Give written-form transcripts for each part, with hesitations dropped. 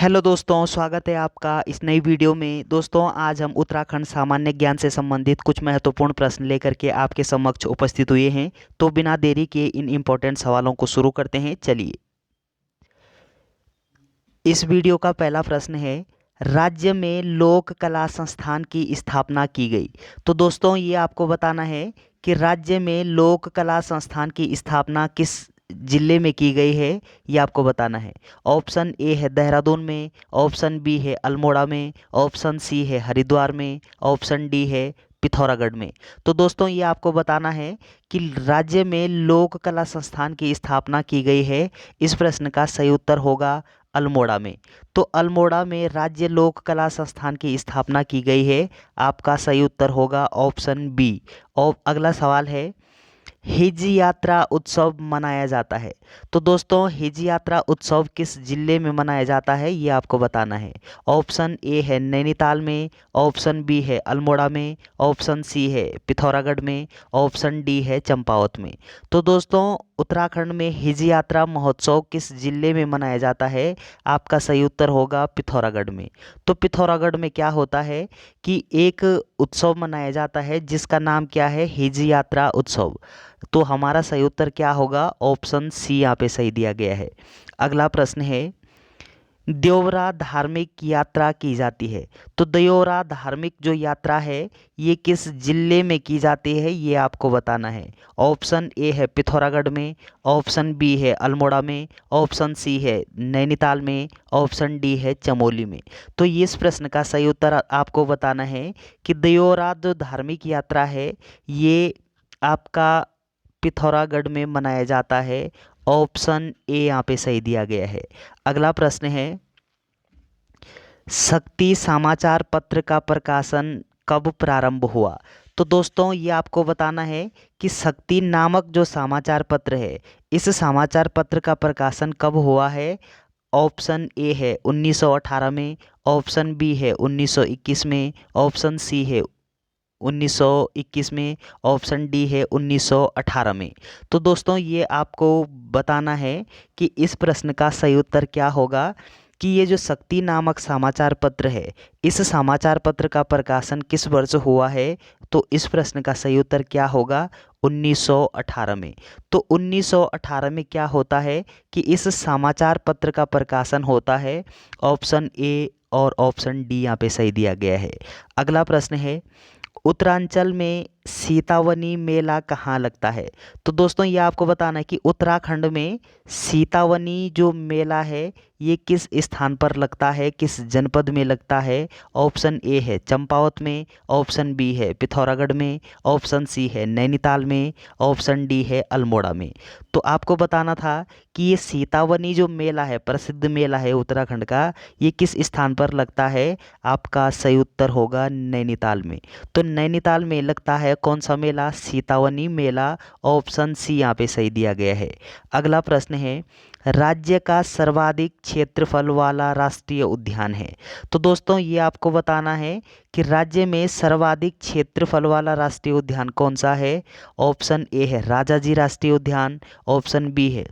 Hello दोस्तों, स्वागत है आपका इस नई वीडियो में। दोस्तों, आज हम उत्तराखंड सामान्य ज्ञान से संबंधित कुछ महत्वपूर्ण प्रश्न लेकर के आपके समक्ष उपस्थित हुए हैं। तो बिना देरी के इन इम्पोर्टेंट सवालों को शुरू करते हैं। चलिए, इस वीडियो का पहला प्रश्न है, राज्य में लोक कला संस्थान की स्थापना की गई। तो दोस्तों, ये आपको बताना है कि राज्य में लोक कला संस्थान की स्थापना किस जिले में की गई है, ये आपको बताना है। ऑप्शन ए है देहरादून में, ऑप्शन बी है अल्मोड़ा में, ऑप्शन सी है हरिद्वार में, ऑप्शन डी है पिथौरागढ़ में। तो दोस्तों, ये आपको बताना है कि राज्य में लोक कला संस्थान की स्थापना की गई है। इस प्रश्न का सही उत्तर होगा अल्मोड़ा में। तो अल्मोड़ा में राज्य लोक कला संस्थान की स्थापना की गई है। आपका सही उत्तर होगा ऑप्शन बी। और अगला सवाल है, हिज यात्रा उत्सव मनाया जाता है। तो दोस्तों, हिज यात्रा उत्सव किस जिले में मनाया जाता है, ये आपको बताना है। ऑप्शन ए है नैनीताल में, ऑप्शन बी है अल्मोड़ा में, ऑप्शन सी है पिथौरागढ़ में, ऑप्शन डी है चंपावत में। तो दोस्तों, उत्तराखंड में हिज यात्रा महोत्सव किस जिले में मनाया जाता है? आपका सही उत्तर होगा पिथौरागढ़ में। तो पिथौरागढ़ में क्या होता है कि एक उत्सव मनाया जाता है जिसका नाम क्या है, हिज यात्रा उत्सव। तो हमारा सही उत्तर क्या होगा? ऑप्शन सी यहाँ पे सही दिया गया है। अगला प्रश्न है, देवरा धार्मिक यात्रा की जाती है। तो देवरा धार्मिक जो यात्रा है, ये किस जिले में की जाती है, ये आपको बताना है। ऑप्शन ए है पिथौरागढ़ में, ऑप्शन बी है अल्मोड़ा में, ऑप्शन सी है नैनीताल में, ऑप्शन डी है चमोली में। तो ये इस प्रश्न का सही उत्तर आपको बताना है कि देवरा जो धार्मिक यात्रा है, ये आपका पिथौरागढ़ में मनाया जाता है। ऑप्शन ए यहाँ पे सही दिया गया है। अगला प्रश्न है, शक्ति समाचार पत्र का प्रकाशन कब प्रारंभ हुआ? तो दोस्तों, ये आपको बताना है कि शक्ति नामक जो समाचार पत्र है, इस समाचार पत्र का प्रकाशन कब हुआ है। ऑप्शन ए है 1918 में, ऑप्शन बी है 1921 में, ऑप्शन सी है 1921 में, ऑप्शन डी है 1918 में। तो दोस्तों, ये आपको बताना है कि इस प्रश्न का सही उत्तर क्या होगा कि ये जो शक्ति नामक समाचार पत्र है, इस समाचार पत्र का प्रकाशन किस वर्ष हुआ है। तो इस प्रश्न का सही उत्तर क्या होगा? 1918 में। तो 1918 में क्या होता है कि इस समाचार पत्र का प्रकाशन होता है। ऑप्शन ए और ऑप्शन डी यहाँ पे सही दिया गया है। अगला प्रश्न है, उत्तरांचल में सीतावनी मेला कहाँ लगता है? तो दोस्तों, ये आपको बताना है कि उत्तराखंड में सीतावनी जो मेला है, ये किस स्थान पर लगता है, किस जनपद में लगता है। ऑप्शन ए है चंपावत में, ऑप्शन बी है पिथौरागढ़ में, ऑप्शन सी है नैनीताल में, ऑप्शन डी है अल्मोड़ा में। तो आपको बताना था कि ये सीतावनी जो मेला है, प्रसिद्ध मेला है उत्तराखंड का, ये किस स्थान पर लगता है। आपका सही उत्तर होगा नैनीताल में। तो नैनीताल में लगता है कौन सा मेला? सीतावनी मेला। ऑप्शन सी यहाँ पे सही दिया गया है। अगला प्रश्न है, राज्य का सर्वाधिक क्षेत्रफल वाला राष्ट्रीय उद्यान है। तो दोस्तों, ये आपको बताना है कि राज्य में सर्वाधिक क्षेत्रफल वाला राष्ट्रीय उद्यान कौन सा है। ऑप्शन ए है राजाजी राष्ट्रीय उद्यान, ऑप्शन बी है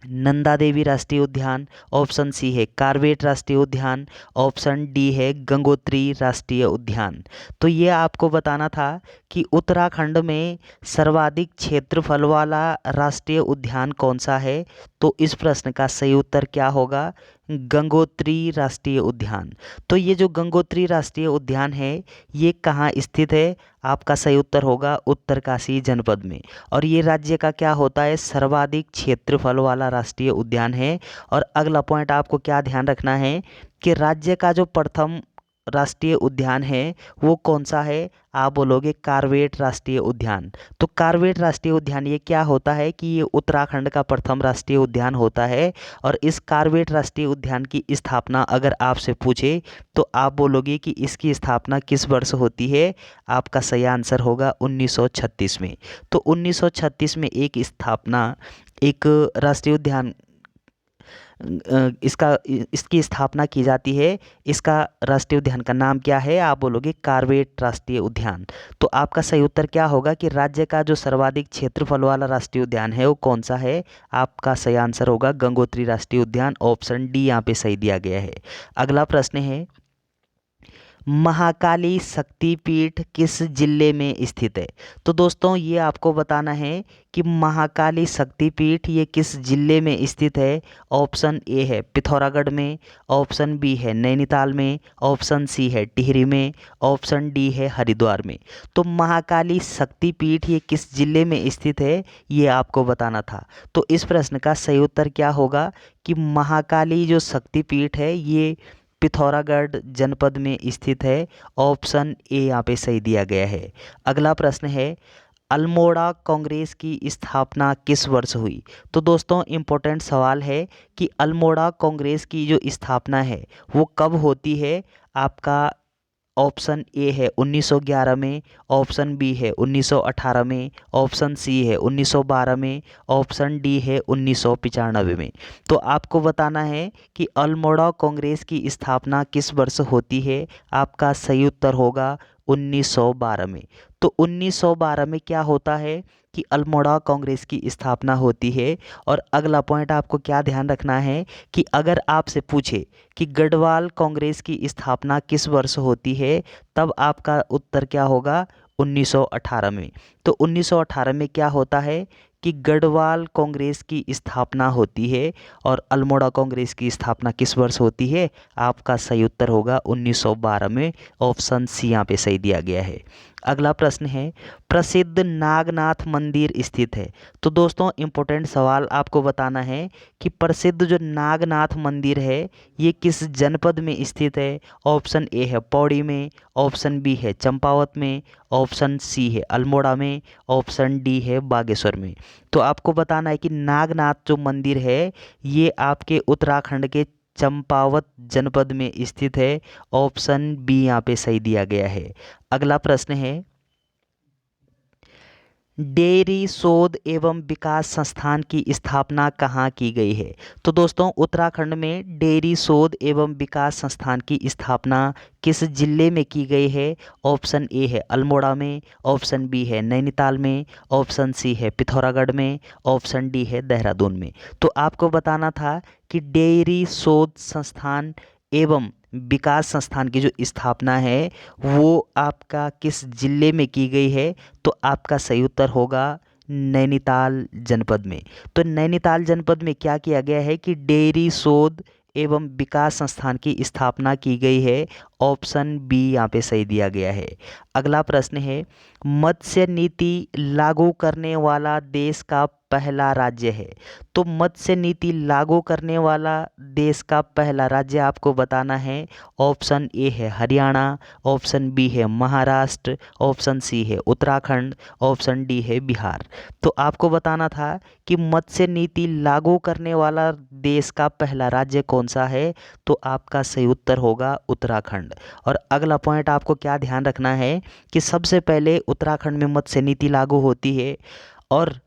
नंदा देवी राष्ट्रीय उद्यान, ऑप्शन सी है कार्बेट राष्ट्रीय उद्यान, ऑप्शन डी है गंगोत्री राष्ट्रीय उद्यान। तो ये आपको बताना था कि उत्तराखंड में सर्वाधिक क्षेत्रफल वाला राष्ट्रीय उद्यान कौन सा है। तो इस प्रश्न का सही उत्तर क्या होगा? गंगोत्री राष्ट्रीय उद्यान। तो ये जो गंगोत्री राष्ट्रीय उद्यान है, ये कहाँ स्थित है? आपका सही उत्तर होगा उत्तरकाशी जनपद में। और ये राज्य का क्या होता है? सर्वाधिक क्षेत्रफल वाला राष्ट्रीय उद्यान है। और अगला पॉइंट आपको क्या ध्यान रखना है कि राज्य का जो प्रथम राष्ट्रीय उद्यान है वो कौन सा है? आप बोलोगे कार्बेट राष्ट्रीय उद्यान। तो कार्बेट राष्ट्रीय उद्यान ये क्या होता है कि ये उत्तराखंड का प्रथम राष्ट्रीय उद्यान होता है। और इस कार्बेट राष्ट्रीय उद्यान की स्थापना अगर आपसे पूछे तो आप बोलोगे कि इसकी स्थापना किस वर्ष होती है। आपका सही आंसर होगा 1936 में। तो 1936 में एक स्थापना, एक राष्ट्रीय उद्यान इसकी स्थापना की जाती है। इसका राष्ट्रीय उद्यान का नाम क्या है? आप बोलोगे कॉर्बेट राष्ट्रीय उद्यान। तो आपका सही उत्तर क्या होगा कि राज्य का जो सर्वाधिक क्षेत्रफल वाला राष्ट्रीय उद्यान है वो कौन सा है? आपका सही आंसर होगा गंगोत्री राष्ट्रीय उद्यान। ऑप्शन डी यहाँ पे सही दिया गया है। अगला प्रश्न है, महाकाली शक्तिपीठ किस जिले में स्थित है? तो दोस्तों ये आपको बताना है कि महाकाली शक्तिपीठ ये किस जिले में स्थित है। ऑप्शन ए है पिथौरागढ़ में, ऑप्शन बी है नैनीताल में, ऑप्शन सी है टिहरी में, ऑप्शन डी है हरिद्वार में। तो महाकाली शक्तिपीठ ये किस जिले में स्थित है ये आपको बताना था। तो इस प्रश्न का सही उत्तर क्या होगा कि महाकाली जो शक्तिपीठ है ये पिथौरागढ़ जनपद में स्थित है। ऑप्शन ए यहाँ पे सही दिया गया है। अगला प्रश्न है, अल्मोड़ा कांग्रेस की स्थापना किस वर्ष हुई? तो दोस्तों इम्पोर्टेंट सवाल है कि अल्मोड़ा कांग्रेस की जो स्थापना है वो कब होती है। आपका ऑप्शन ए है 1911 में, ऑप्शन बी है 1918 में, ऑप्शन सी है 1912 में, ऑप्शन डी है 1995 में। तो आपको बताना है कि अल्मोड़ा कांग्रेस की स्थापना किस वर्ष होती है। आपका सही उत्तर होगा 1912 में। तो 1912 में क्या होता है कि अल्मोड़ा कांग्रेस की स्थापना होती है। और अगला पॉइंट आपको क्या ध्यान रखना है कि अगर आपसे पूछे कि गढ़वाल कांग्रेस की स्थापना किस वर्ष होती है, तब आपका उत्तर क्या होगा 1918 में। तो 1918 में क्या होता है कि गढ़वाल कांग्रेस की स्थापना होती है। और अल्मोड़ा कांग्रेस की स्थापना किस वर्ष होती है? आपका सही उत्तर होगा 1912 में। ऑप्शन सी यहाँ पे सही दिया गया है। अगला प्रश्न है, प्रसिद्ध नागनाथ मंदिर स्थित है। तो दोस्तों इम्पोर्टेंट सवाल आपको बताना है कि प्रसिद्ध जो नागनाथ मंदिर है ये किस जनपद में स्थित है। ऑप्शन ए है पौड़ी में, ऑप्शन बी है चंपावत में, ऑप्शन सी है अल्मोड़ा में, ऑप्शन डी है बागेश्वर में। तो आपको बताना है कि नागनाथ जो मंदिर है ये आपके उत्तराखंड के चंपावत जनपद में स्थित है। ऑप्शन बी यहाँ पे सही दिया गया है। अगला प्रश्न है, डेयरी शोध एवं विकास संस्थान की स्थापना कहाँ की गई है? तो दोस्तों उत्तराखंड में डेयरी शोध एवं विकास संस्थान की स्थापना किस जिले में की गई है? ऑप्शन ए है अल्मोड़ा में, ऑप्शन बी है नैनीताल में, ऑप्शन सी है पिथौरागढ़ में, ऑप्शन डी है देहरादून में। तो आपको बताना था कि डेयरी शोध संस्थान एवं विकास संस्थान की जो स्थापना है वो आपका किस जिले में की गई है। तो आपका सही उत्तर होगा नैनीताल जनपद में। तो नैनीताल जनपद में क्या किया गया है कि डेयरी शोध एवं विकास संस्थान की स्थापना की गई है। ऑप्शन बी यहाँ पे सही दिया गया है। अगला प्रश्न है, मत्स्य नीति लागू करने वाला देश का पहला राज्य है। तो मत्स्य नीति लागू करने वाला देश का पहला राज्य आपको बताना है। ऑप्शन ए है हरियाणा, ऑप्शन बी है महाराष्ट्र, ऑप्शन सी है उत्तराखंड, ऑप्शन डी है बिहार। तो आपको बताना था कि मत्स्य नीति लागू करने वाला देश का पहला राज्य कौन सा है। तो आपका सही उत्तर होगा उत्तराखंड। और अगला पॉइंट आपको क्या ध्यान रखना है कि सबसे पहले उत्तराखंड में मत्स्य नीति लागू होती है और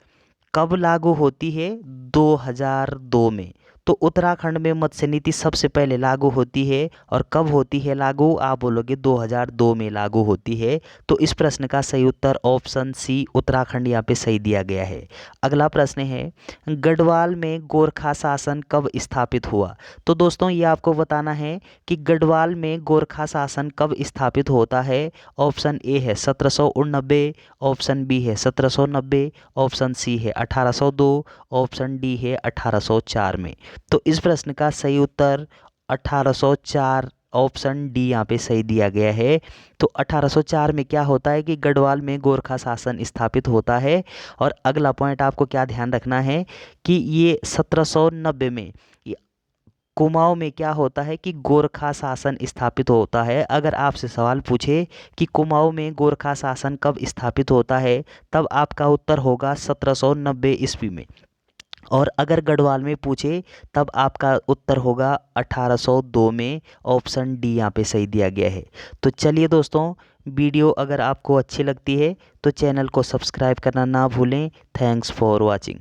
कब लागू होती है? 2002 में। तो उत्तराखंड में मत्स्य नीति सबसे पहले लागू होती है और कब होती है लागू? आप बोलोगे 2002 में लागू होती है। तो इस प्रश्न का सही उत्तर ऑप्शन सी उत्तराखंड यहाँ पे सही दिया गया है। अगला प्रश्न है, गढ़वाल में गोरखा शासन कब स्थापित हुआ? तो दोस्तों ये आपको बताना है कि गढ़वाल में गोरखा शासन कब स्थापित होता है। ऑप्शन ए है 1789, ऑप्शन बी है 1790, ऑप्शन सी है 1802, ऑप्शन डी है 1804 में। तो इस प्रश्न का सही उत्तर 1804 ऑप्शन डी यहाँ पे सही दिया गया है। तो 1804 में क्या होता है कि गढ़वाल में गोरखा शासन स्थापित होता है। और अगला पॉइंट आपको क्या ध्यान रखना है कि ये 1790 में कुमाऊं में क्या होता है कि गोरखा शासन स्थापित होता है। अगर आपसे सवाल पूछे कि कुमाऊं में गोरखा शासन कब स्थापित होता है, तब आपका उत्तर होगा 1790 ईस्वी में। और अगर गढ़वाल में पूछे तब आपका उत्तर होगा 1802 में। ऑप्शन डी यहाँ पे सही दिया गया है। तो चलिए दोस्तों, वीडियो अगर आपको अच्छी लगती है तो चैनल को सब्सक्राइब करना ना भूलें। Thanks for watching.